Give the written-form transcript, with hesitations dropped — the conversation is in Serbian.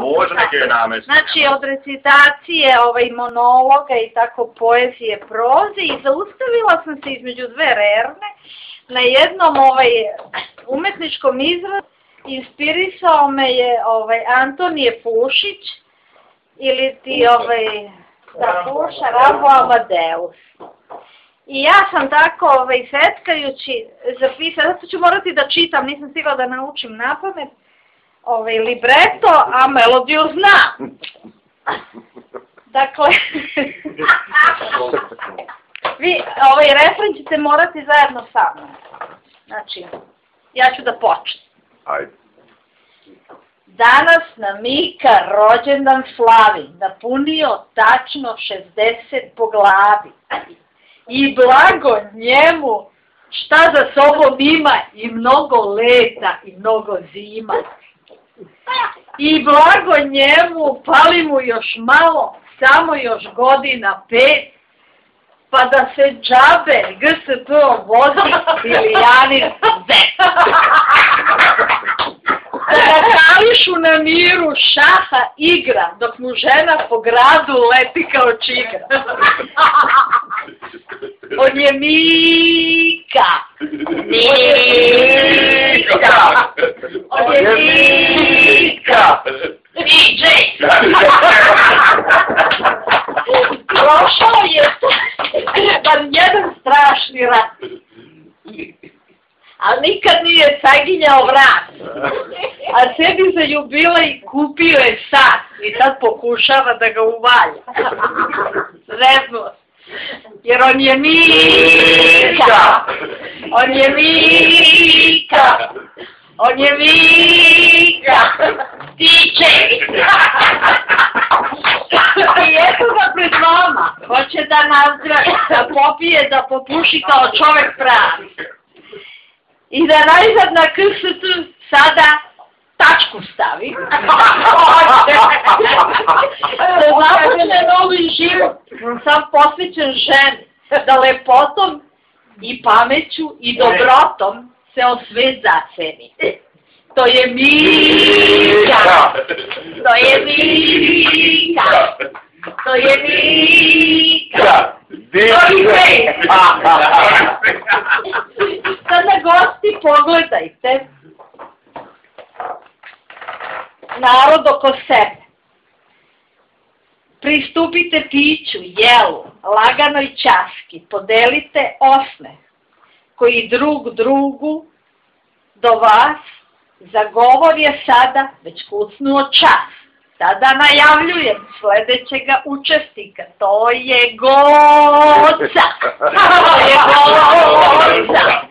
Može neke namesti. Znači, od recitacije monologa i tako poezije, proze, i zaustavila sam se između dve rerne na jednom umetničkom izrazu. Inspirisao me je Antonije Pušić ili ti Puša Rambo Amadeus. I ja sam tako setkajući zapisala, zato ću morati da čitam, nisam stigla da naučim napamet, libreto, a melodiju znam. Dakle, vi refren ćete morati zajedno sa mnom. Znači, ja ću da počnem. Ajde. Danas nam Mika rođendan slavi, napunio tačno 60 po glavi. I blago njemu šta za sobom ima i mnogo leta i mnogo zima. I blago njemu pali mu još malo, samo još godina 5, pa da se džabe GSP vozi Bilijanin zet. Da nakališu na miru šaha igra, dok mu žena po gradu leti kao čigra. On je Mika. Mika. On je Mika. DJ. Prošao je bar jedan strašni rat. Ali nikad nije saginjao vrat. A sebi za jubilej kupio je sat i sad pokušava da ga uvalja. Zeznuo. Jer on je Mika. On je Mika. On je Mika. DJ. I eto ga pred vama. Hoće da nazdravi, da popije, da popuši kao čovek pravi. I da najzad na KST sada tačku stavi. Da započne novi život, sam posvećen ženi, da lepotom i pameću i dobrotom se o sve zaceni. To je Mika! To je Mika! To je Mika! Sada gosti pogledajte narod oko sebe. Pristupite piću, jelu, laganoj ćaski, podelite osmeh koji drug drugu do vas za govor je sada već kucnuo čas. Sada najavljujem sljedećega učesnika, to je Goca. To je Goca.